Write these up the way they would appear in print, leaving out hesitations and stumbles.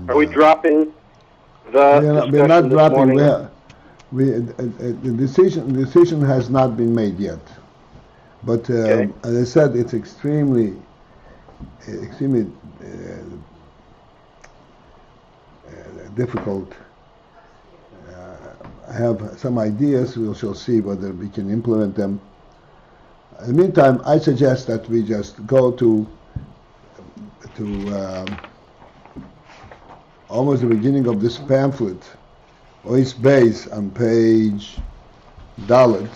Are we dropping the we're not dropping. Morning? The decision has not been made yet. But Okay. as I said, it's extremely difficult. I have some ideas. We shall see whether we can implement them. In the meantime, I suggest that we just go to almost the beginning of this pamphlet, AyinBase, on page Dalet.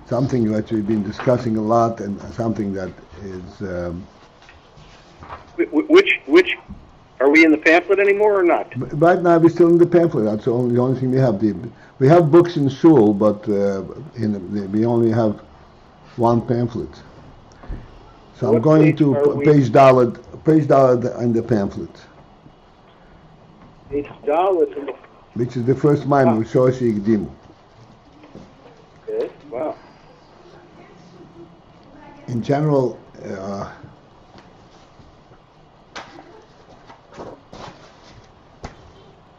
Something that we've been discussing a lot, and something that is. Which are we in the pamphlet anymore or not? Right now, we're still in the pamphlet. That's the only thing we have. We have books in shul, but we only have one pamphlet. So I'm going to page Dalet in the pamphlet. Page Dalet, which is the first Maimon, Shoshi Gdimu. Okay, wow. In general,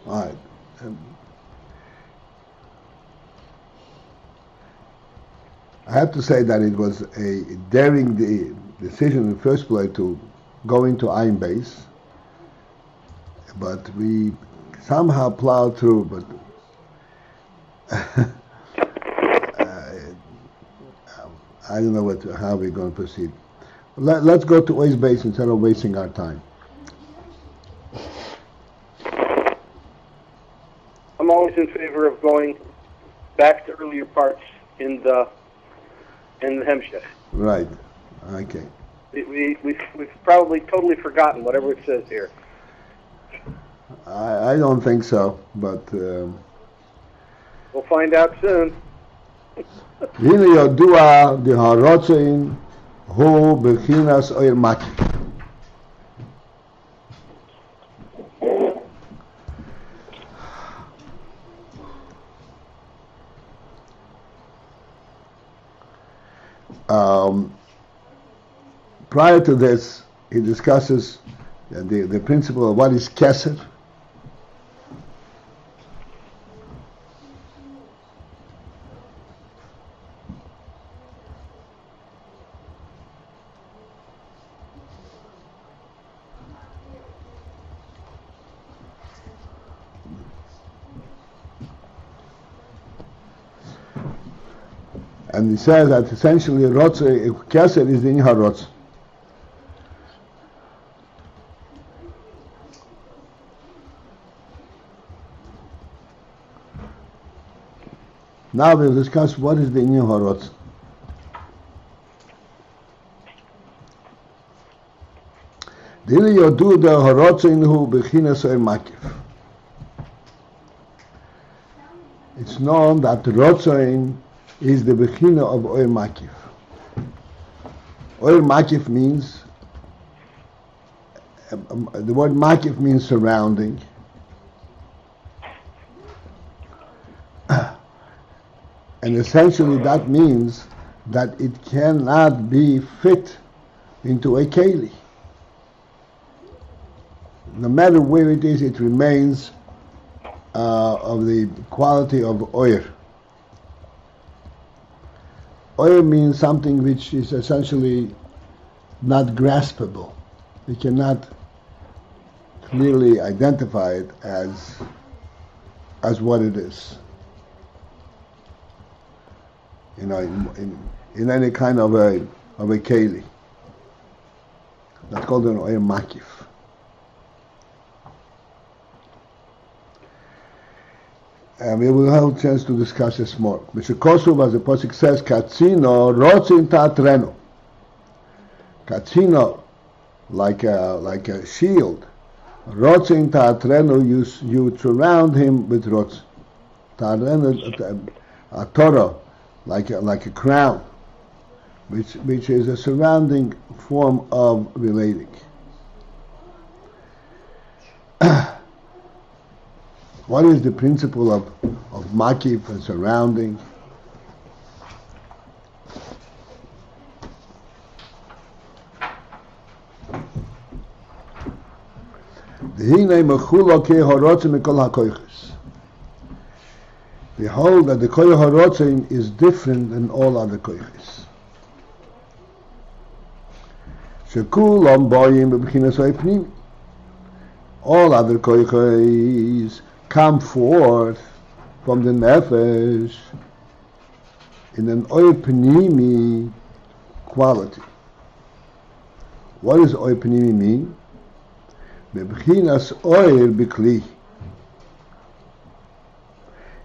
all right. I have to say that it was a daring decision in the first place to go into AyinBase, but we somehow plowed through. But I don't know how we're going to proceed. Let's go to AyinBase instead of wasting our time. I'm always in favor of going back to earlier parts in the Hemshech. Right. Okay. We've probably totally forgotten whatever it says here. I don't think so, but we'll find out soon. Vehinay yodua Ratzon hu vehinas makif. Prior to this, he discusses the principle of what is Kesser. And he says that essentially Kesser is the Inha Ratzon. Now we'll discuss what is the Inha Ratzon. It's known that Ratzon is the vehinay of makif. Makif means, the word makif means surrounding. And essentially that means that it cannot be fit into a keli. No matter where it is, it remains of the quality of oil. Oil means something which is essentially not graspable. We cannot clearly identify it as what it is. You know, in any kind of a keli. That's called an oil makif. And we will have a chance to discuss this more. Mr. Kosov, as the Pasuk says, Katzino Ratzon ta'atrenu. Katzino, like a shield. Ratzon ta'atrenu, you surround him with Ratzon. Ta'atrenu, a Torah, like a crown, which is a surrounding form of relating. What is the principle of makif and surrounding? Vehinay mechula keharotzim mikol hakoyches. Behold that the koyach harotzim is different than all other koyches. Shekulam bayim b'bchinas ha'ipnim. All other koyches come forth from the nefesh in an oipnimi quality. What does oipnimi mean? Bebchinas oil bikli,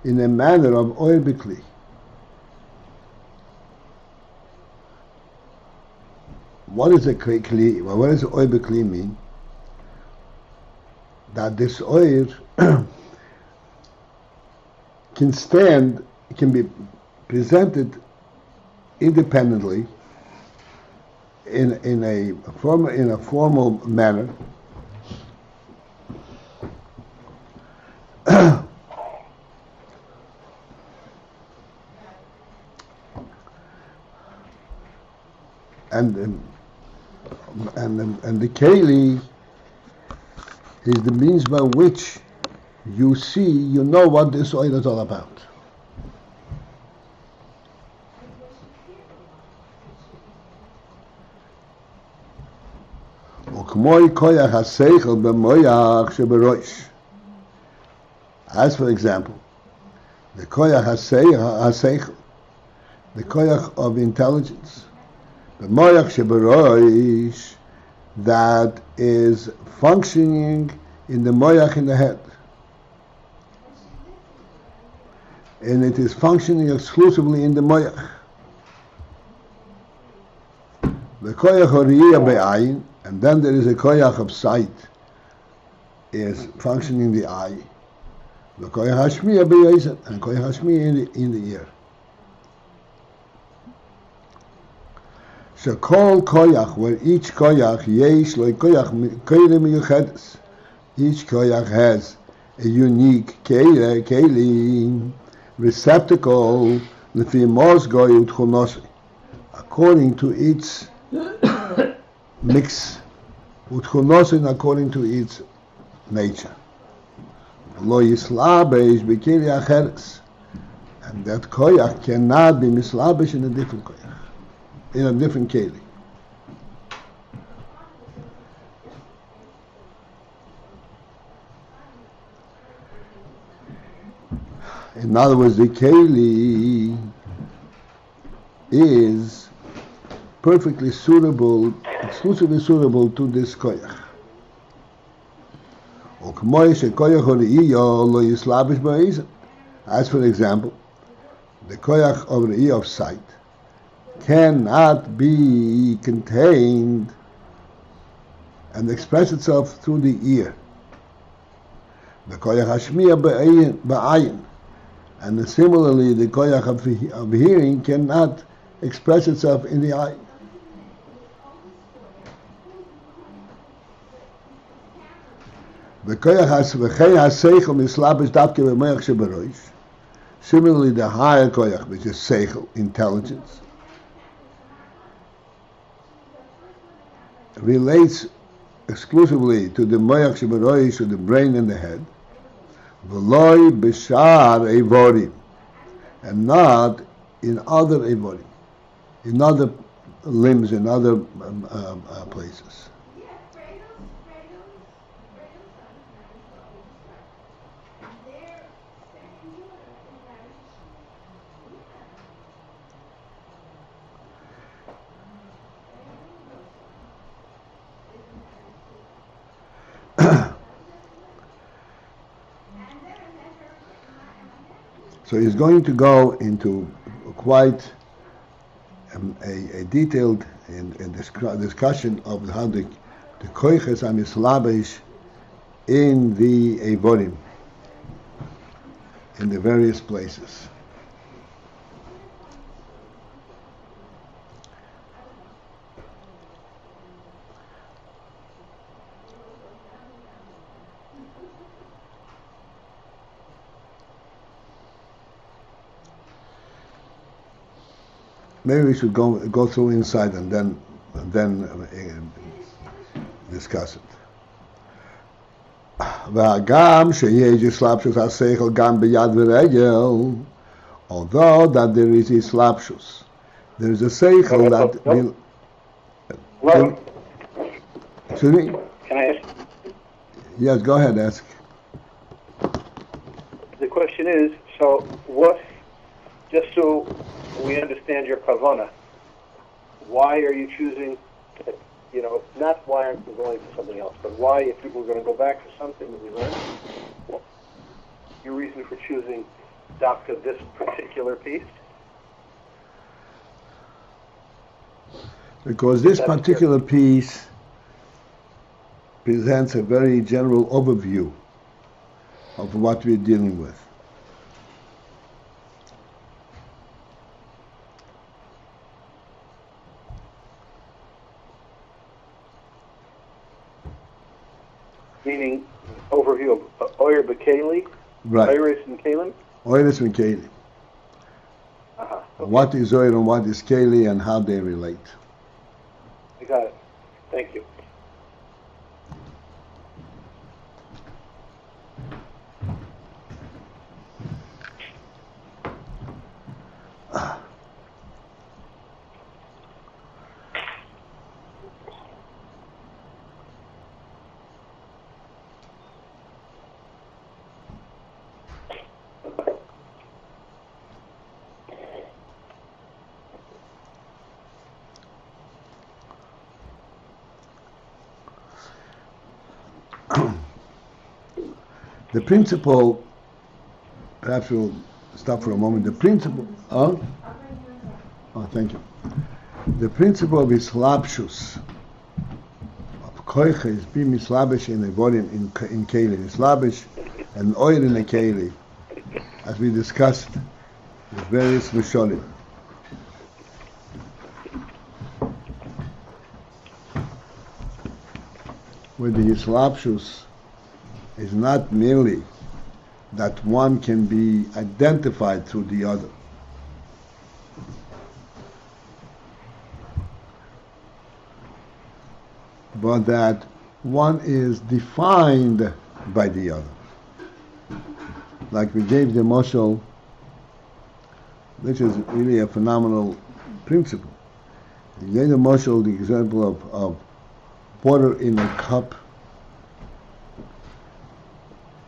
in a manner of oil bikli. What is a kli? Well, what does oil bikli mean? That this oil can be presented independently in a formal manner, and the keli is the means by which you know what this oil is all about. As for example, the koyach haseichel, the koyach of intelligence, the moyach sheberoish, that is functioning in the moyach in the head. And it is functioning exclusively in the moyach. The koyach horiyah be'ayin, and then there is a koyach of sight, is functioning in the eye. The koyach hashmiyah be'yizet, and koyach hashmiyah in the ear. Shekol koyach, where each koyach yesh loy koyach keili miyuchedes. Each koyach has a unique keili receptacle lefi mosgoy utchunosi, according to its mix, utchunosi, according to its nature. Lo yislabesh b'keli acheres, and that koyach cannot be mislabesh in a different koyach, in a different keli. In other words, the keli is perfectly suitable, exclusively suitable to this koyach. As for example, the koyach of the ear of sight cannot be contained and express itself through the ear. The koyach hashmiyah ba'ayin, and similarly the koyach of hearing cannot express itself in the eye. Similarly, the higher koyach, which is seichel, intelligence, relates exclusively to the moyach sheberoish, to the brain and the head, v'loi b'shar evorim, and not in other evorim, in other limbs, in other places. So he's going to go into quite a detailed discussion of how the koiches are mislabish in the Evorim, in the various places. Maybe we should go through inside and then discuss it. והגם שיש הסלבשוס השכל גם ביד ורגל, although that there is הסלבשוס, there is a seichel that will... Well, Excuse me? can I ask? Yes, go ahead, ask. The question is, so what, just so we understand your kavana, why are you choosing, not why aren't we going for something else, but why, if we were going to go back to something that we learned, your reason for choosing Dafka, this particular piece? Because this particular piece presents a very general overview of what we're dealing with. Meaning overview of Oyer Bekeli, Right. Iris and Kalim? Oiris and Keli. Okay. What is Oir and what is Keli and how they relate. I got it. Thank you. The principle, perhaps we'll stop for a moment. The principle, oh, thank you. The principle of Islapshus, of Koicha, is being Mislabish in a volume in Keli, Mislabish and oil in a Keli, as we discussed with various Misholim. Where the Islapshus is not merely that one can be identified through the other, but that one is defined by the other. Like we gave the mashal, which is really a phenomenal principle. We gave the mashal the example of water in a cup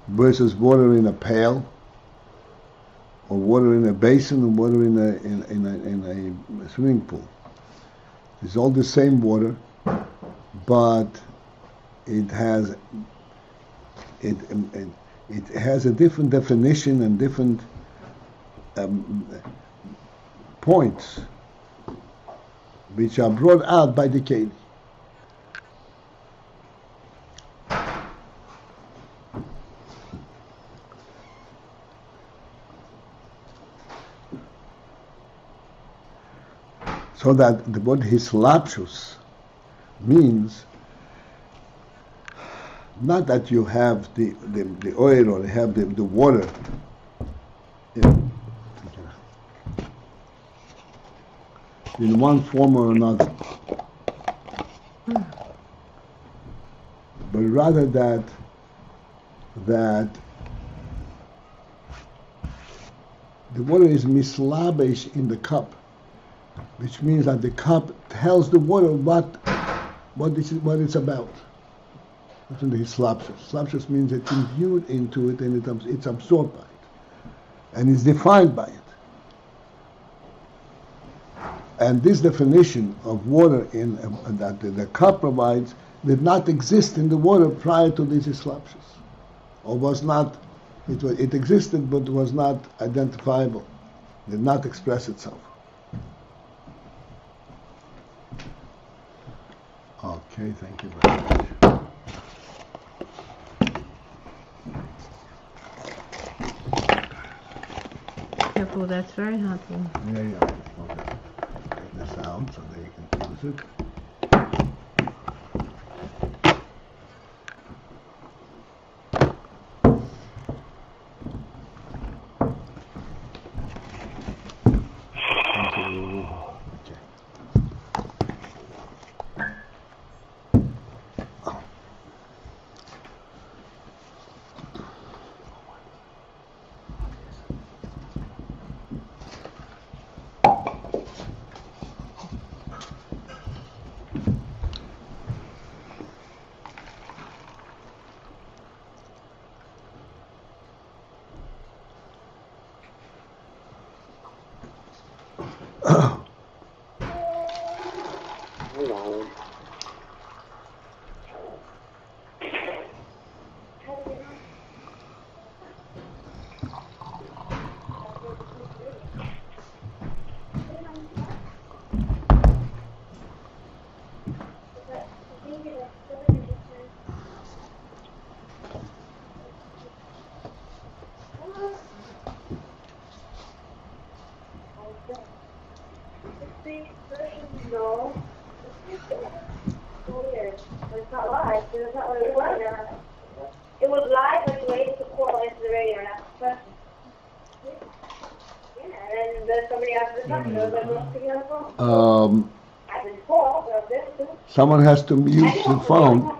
versus water in a pail, or water in a basin, or water in a swimming pool. It's all the same water, but it has a different definition and different points, which are brought out by the Keli. So that the word hislapshus means not that you have the oil or you have the water in one form or another, but rather that the water is mislabesh in the cup, which means that the cup tells the water what it's about. That's in the hislapshus. Hislapshus means it's imbued into it and it's absorbed by it, and it's defined by it. And this definition of water that the cup provides did not exist in the water prior to this hislapshus, or was not It existed, but was not identifiable. Did not express itself. Okay, thank you very much. Careful, that's very hot. Yeah. Okay. Take this out so that you can use it. It was live, but you waited to call into the radio and ask a question. Yeah, and then there's somebody after the question, those that were picking up the phone. I didn't call, but this too. Someone has to mute the phone.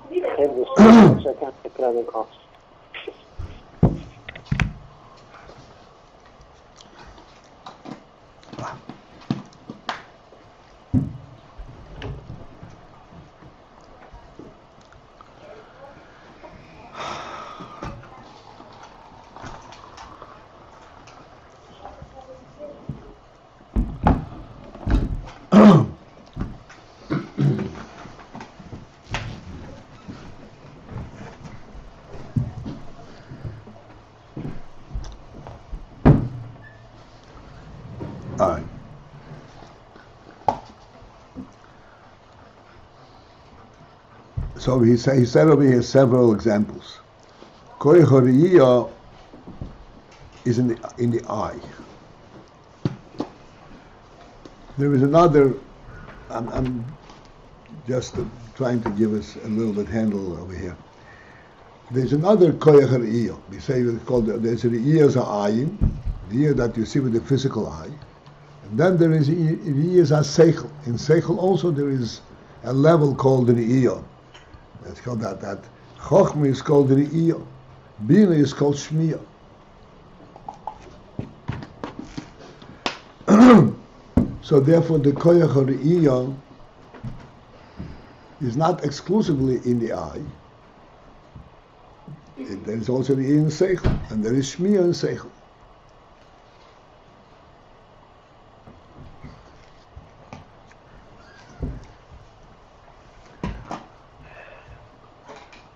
All right. So he said over here several examples. Koy Horiya is in the eye. There is another. I'm just trying to give us a little bit handle over here. There's another koy Horiya. We say it's called. There's the ears of Ayin, the ear that you see with the physical eye. And then there is ears as seichel. In seichel also there is a level called the ear. It's called that. Chochmah is called the ear. Bina is called shmiya. So therefore the koyach ha're'iyah is not exclusively in the eye. There is also the ear in seichel, and there is shmiya in seichel.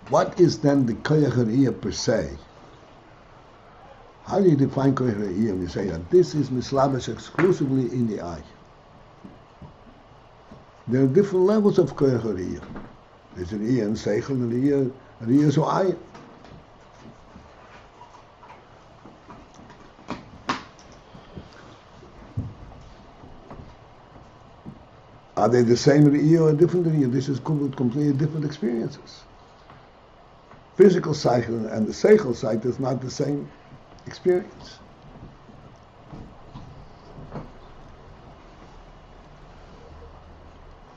What is then the koyach ha're'iyah per se? How do you define koyach ha're'iyah when you say that this is mislabesh exclusively in the eye? There are different levels of koyach ha're'iyah. There's an ear in seichel and the ear is Ayin. Are they the same Re'iyah or different Re'iyah? This is completely different experiences. Physical cycle and the seichel sight is not the same experience.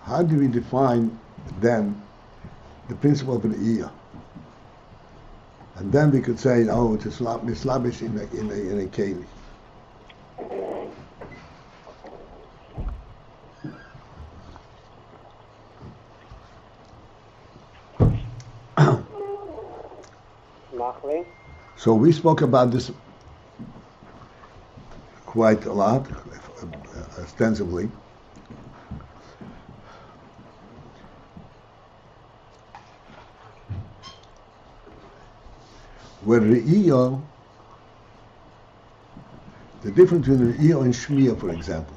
How do we define then the principle of Re'iyah? And then we could say, oh, it's mislabish in a keli. So we spoke about this quite a lot, extensively. Where Re'iyah The difference between Re'iyah and Shmiya, for example.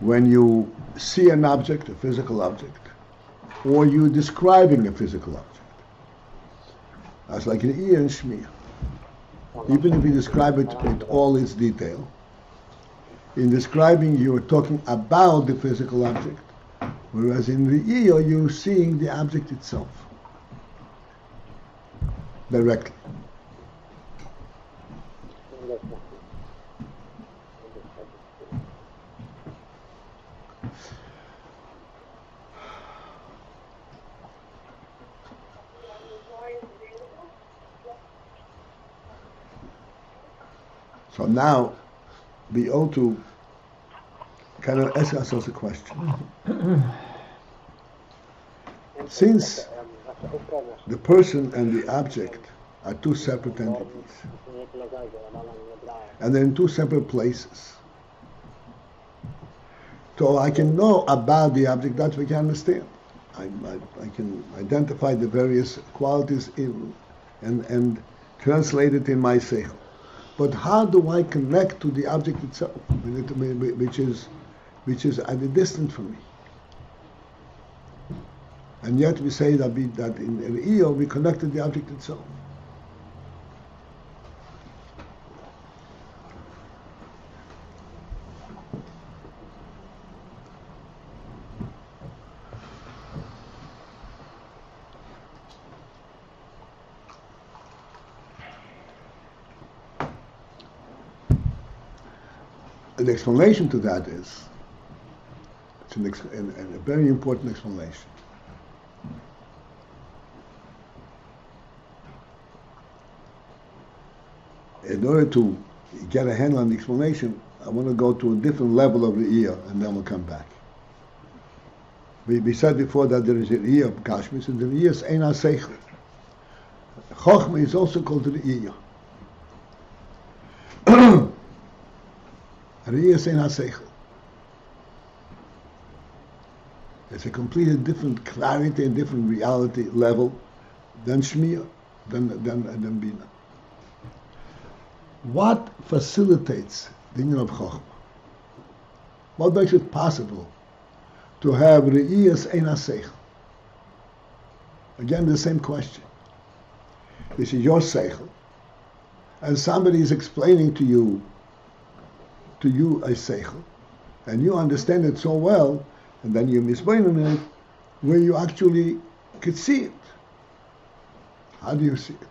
When you see an object, a physical object, or you're describing a physical object, that's like Re'iyah and Shmiya. Even if you describe it with all its detail, in describing you're talking about the physical object, whereas in Re'iyah you're seeing the object itself directly. So now we ought to kind of ask ourselves a question. Since the person and the object are two separate entities, and they're in two separate places, so I can know about the object, that we can understand. I can identify the various qualities and translate it in my seichel. But how do I connect to the object itself, which is at a distance from me? And yet we say that in Re'iyah we connect to the object itself. The explanation to that is, it's a very important explanation. In order to get a handle on the explanation, I want to go to a different level of Re'iyah, and then we'll come back. We said before that there is a Re'iyah of Kashmis, and the Re'iyah is Ein HaSeichel. Chochmah is also called Re'iyah. Re'iyah is Ein HaSeichel. It's a completely different clarity and different reality level than Shmiya, than Bina. What facilitates the union of Chochmah? What makes it possible to have Re'iyah Ein HaSeichel? Again, the same question. This is your seichel, and somebody is explaining to you a seichel, and you understand it so well, and then you misplain it, where you actually could see it. How do you see it?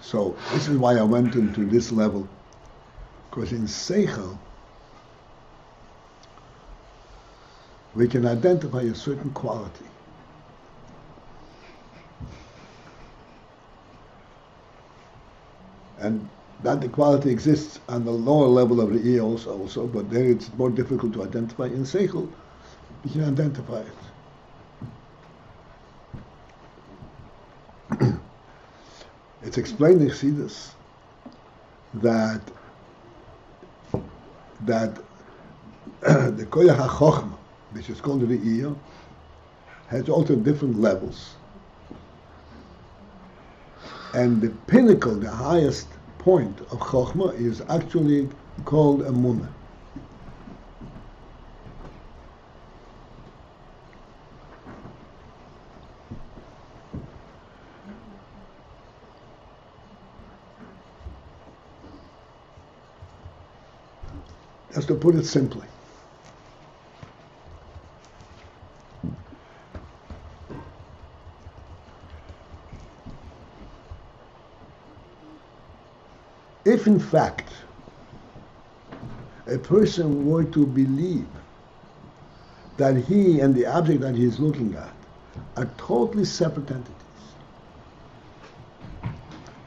So this is why I went into this level, because in seichel we can identify a certain quality. And that the quality exists on the lower level of the ear also, but there it's more difficult to identify. In seichel, we can identify it. It's explained in Chassidus that the koyach hachochma, which is called the ear, has also different levels. And the pinnacle, the highest point of Chochmah is actually called Emunah. Just to put it simply. If in fact a person were to believe that he and the object that he is looking at are totally separate entities,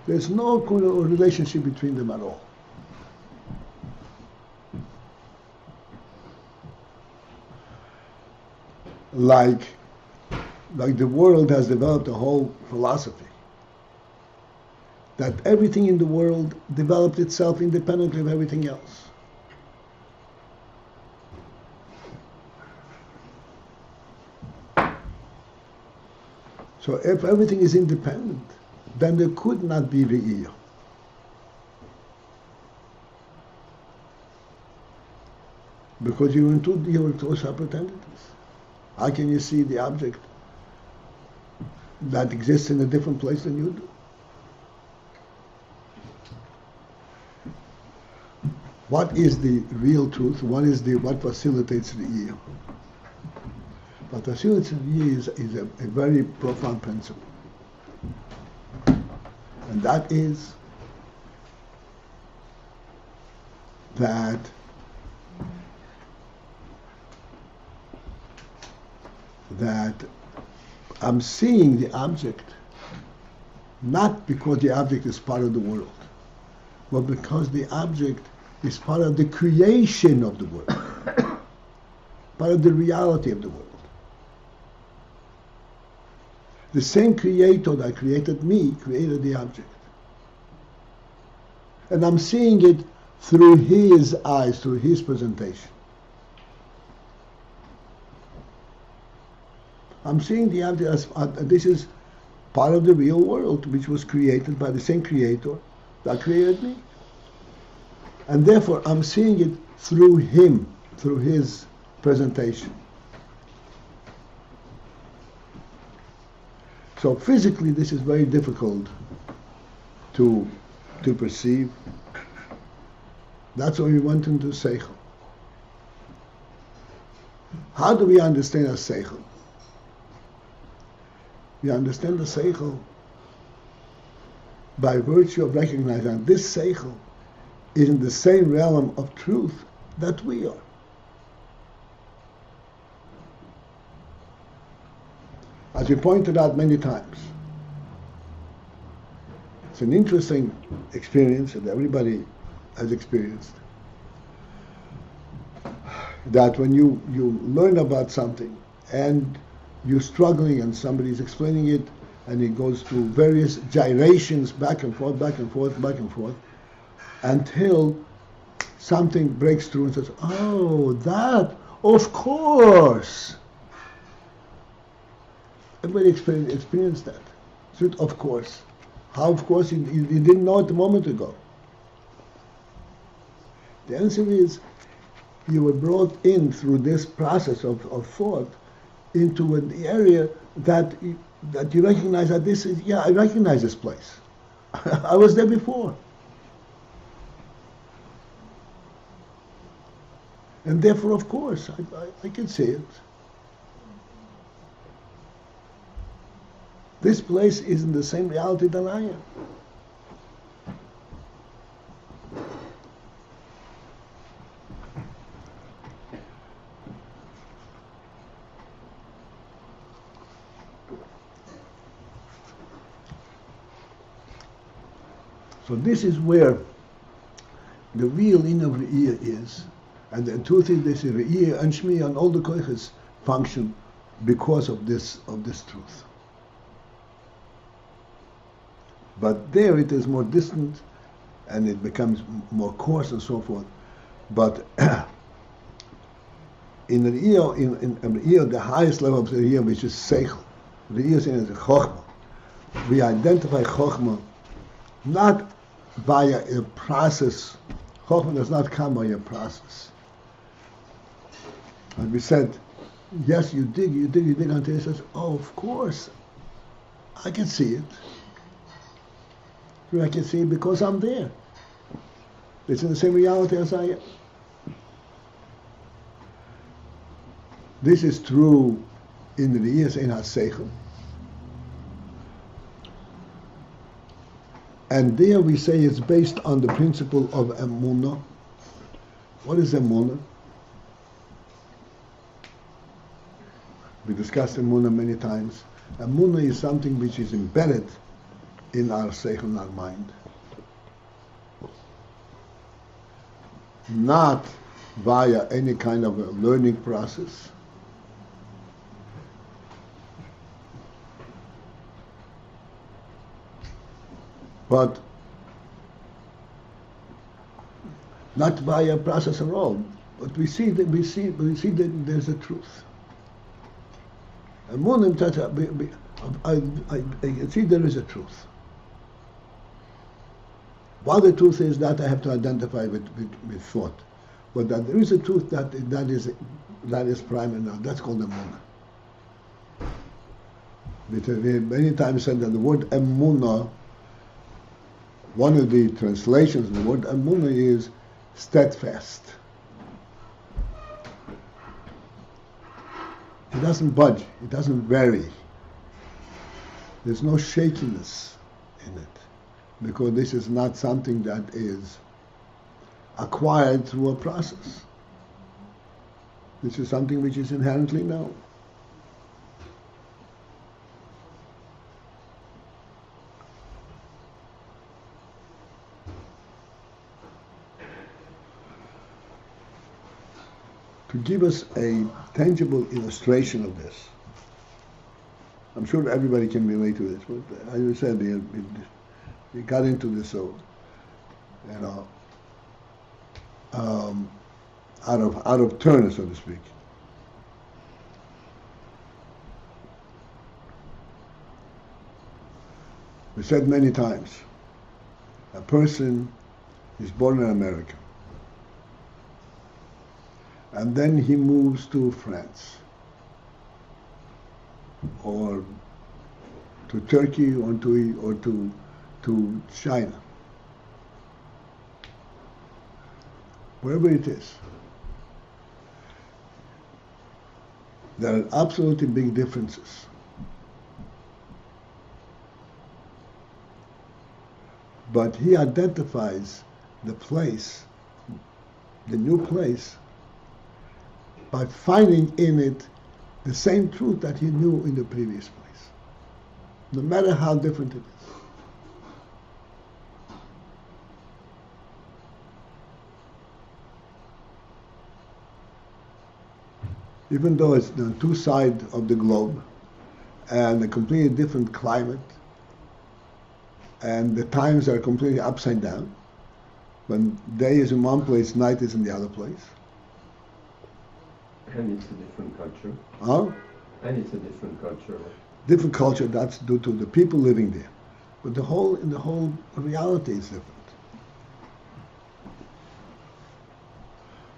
there's no relationship between them at all. Like the world has developed a whole philosophy that everything in the world developed itself independently of everything else. So if everything is independent, then there could not be Re'iyah. Because you're in two separate entities. How can you see the object that exists in a different place than you do? What is the real truth? What facilitates Re'iyah? What facilitates Re'iyah is a very profound principle. And that is that I'm seeing the object not because the object is part of the world, but because the object is part of the creation of the world, part of the reality of the world. The same creator that created me created the object. And I'm seeing it through his eyes, through his presentation. I'm seeing the object as this is part of the real world, which was created by the same creator that created me. And therefore, I'm seeing it through him, through his presentation. So physically, this is very difficult to perceive. That's why we went into Seichel. How do we understand a Seichel? We understand the Seichel by virtue of recognizing that this Seichel is in the same realm of truth that we are. As we pointed out many times, it's an interesting experience that everybody has experienced. That when you learn about something and you're struggling and somebody's explaining it and it goes through various gyrations back and forth, back and forth, back and forth, until something breaks through and says, oh, that, of course. Everybody experienced that. So, of course. How, of course? You didn't know it a moment ago. The answer is, you were brought in through this process of thought into an area that you recognize that this is, I recognize this place. I was there before. And therefore, of course, I can see it. This place is in the same reality that I am. So this is where the real inner Re'iyah is. And the truth is this Re'iyah and Shmi and all the koiches function because of this truth. But there it is more distant and it becomes more coarse and so forth. But in the Re'iyah, the highest level of the Re'iyah, which is Seichel, Re'iyah is in the Chochmah. We identify Chochmah not via a process. Chochmah does not come by a process. And we said, yes, you dig until he says, oh, of course, I can see it. I can see it because I'm there. It's in the same reality as I am. This is true in the Re'iyah in HaSeichel. And there we say it's based on the principle of Emunah. What is Emunah? We discussed Emunah many times. Emunah is something which is embedded in our seichel, in our mind. Not via any kind of a learning process. But not by a process at all, but we see that there's a truth. I see there is a truth. What the truth is, that I have to identify with thought, but that there is a truth that is primary now. That's called emunah. We many times said that the word emunah, one of the translations of the word emunah is steadfast. It doesn't budge. It doesn't vary. There's no shakiness in it, because this is not something that is acquired through a process. This is something which is inherently known. To give us a tangible illustration of this, I'm sure everybody can relate to this, but as I said, we got into this, so, out of turn, so to speak. We said many times, a person is born in America, and then he moves to France, or to Turkey, or to China, wherever it is. There are absolutely big differences. But he identifies the place, the new place, by finding in it the same truth that he knew in the previous place, no matter how different it is. Even though it's on two sides of the globe and a completely different climate, and the times are completely upside down, when day is in one place, night is in the other place. And it's a different culture. Huh? And it's a different culture. Different culture, that's due to the people living there. But the whole reality is different.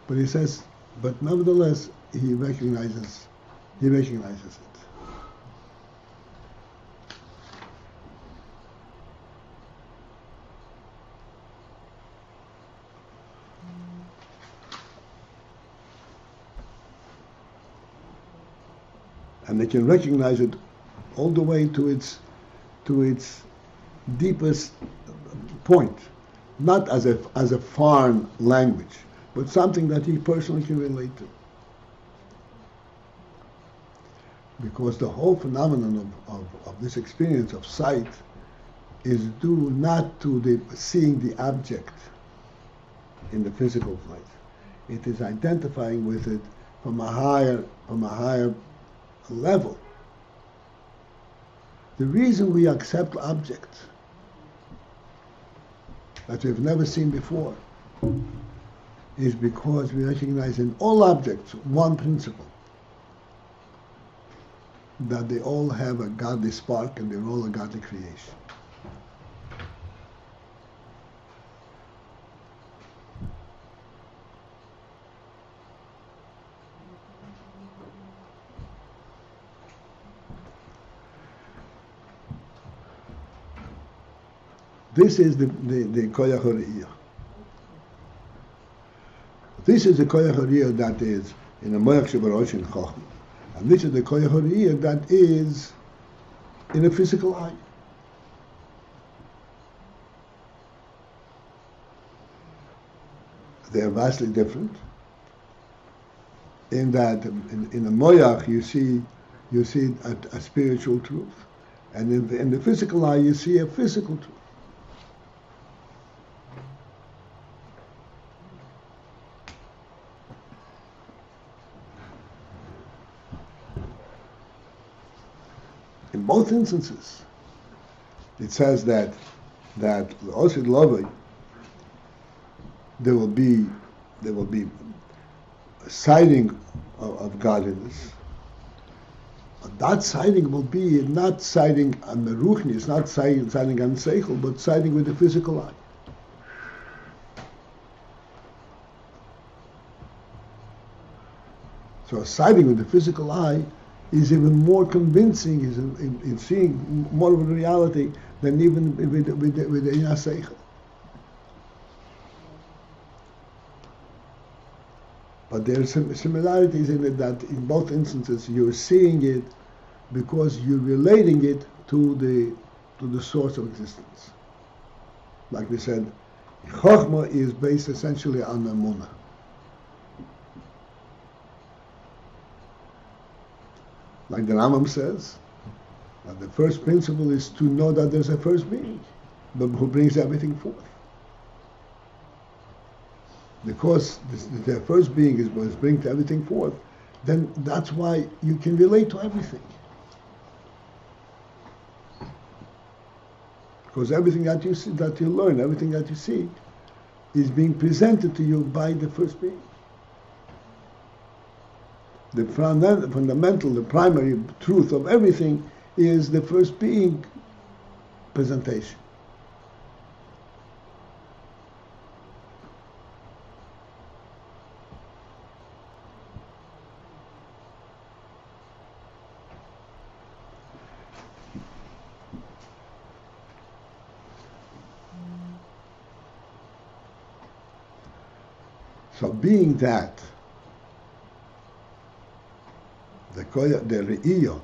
But he says, but nevertheless, he recognizes it. And they can recognize it all the way to its deepest point, not as a foreign language, but something that he personally can relate to. Because the whole phenomenon of this experience of sight is due not to the seeing the object in the physical place. It is identifying with it from a higher level. The reason we accept objects that we've never seen before is because we recognize in all objects one principle, that they all have a godly spark and they're all a godly creation. This is the koyach hariyah. This is the koyach hariyah that is in the moyach shebarosh in chochmah, and this is the koyach hariyah that is in a physical eye. They are vastly different. In that, in the moyach you see a spiritual truth, and in the physical eye you see a physical truth. In both instances, it says that the Osid Lovei there will be a sighting of godliness. But that sighting will be not sighting on the ruchni, it's not sighting on seichel, but sighting with the physical eye. So sighting with the physical eye is even more convincing, is in seeing more of a reality than even with the inner seichel. But there are some similarities in it that in both instances you're seeing it because you're relating it to the source of existence. Like we said, Chochmah is based essentially on Emunah. Like the Rambam says, that the first principle is to know that there's a first being, but who brings everything forth. Because the first being is what is bringing everything forth, then that's why you can relate to everything. Because everything that you see, that you learn, everything that you see, is being presented to you by the first being. The fundamental, the primary truth of everything is the first being presentation. So being that, the Re'iyah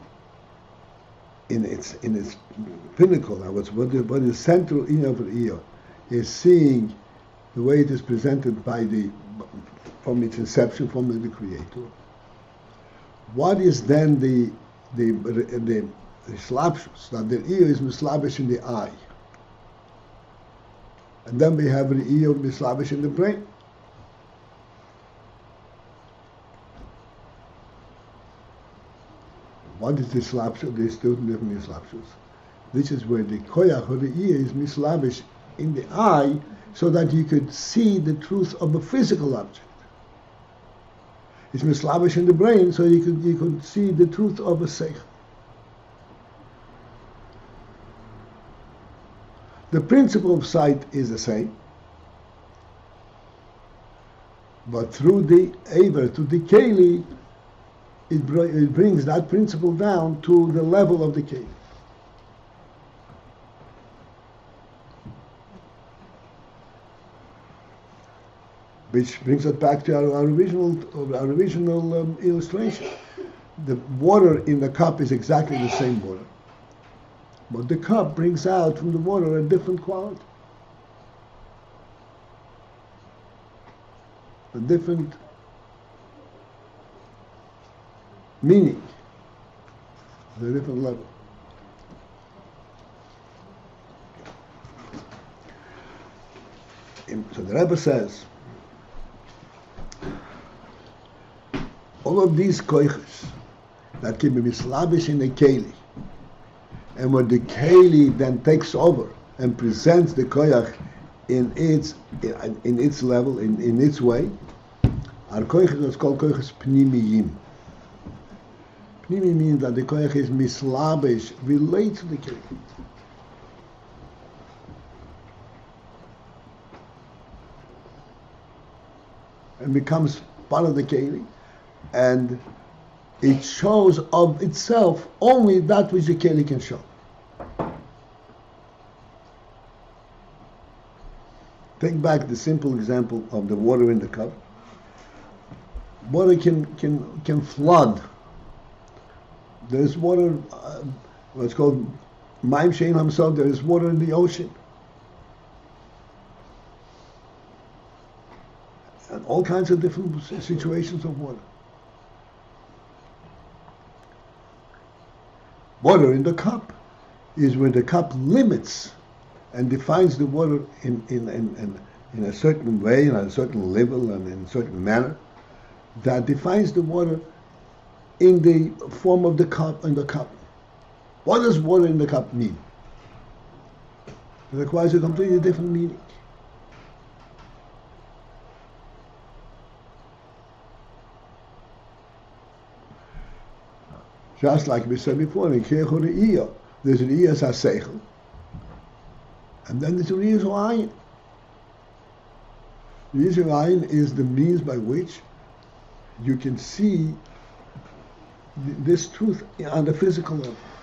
in its pinnacle, what is central in of Re'iyah, is seeing the way it is presented from its inception, from the Creator. What is then the slapshus, that the Re'iyah is mislabish in the eye, and then we have Re'iyah mislabish in the brain. What is the slapshus? There's two different slapshus. This is where the koyach or the ear is mislavish in the eye, so that you could see the truth of a physical object. It's mislavish in the brain, so you could see the truth of a seichel. The principle of sight is the same, but through the aver, to the keli, it brings that principle down to the level of the keli. Which brings us back to our original illustration. The water in the cup is exactly the same water, but the cup brings out from the water a different quality, a different meaning, at a different level. So the Rebbe says, all of these koiches that can be mislabish in the keli, and when the keli then takes over and presents the koyach in its level, in its way, are koiches that's called koiches pnimiyim. Pnimi means that the koyach is mislabish, relates to the keli. And becomes part of the keli, and it shows of itself only that which the keli can show. Take back the simple example of the water in the cup. Water can flood. There's water, what's called Maim Shein Hamsov, there is water in the ocean. And all kinds of different situations of water. Water in the cup is where the cup limits and defines the water in a certain way, in a certain level, and in a certain manner, that defines the water in the form of the cup. In the cup, what does water in the cup mean? It requires a completely different meaning. Just like we said before, in Kecho the Iya, there's an Iya Saseichel, and then there's an Iya Ayin. The Iya Ayin is the means by which you can see this truth on the physical level.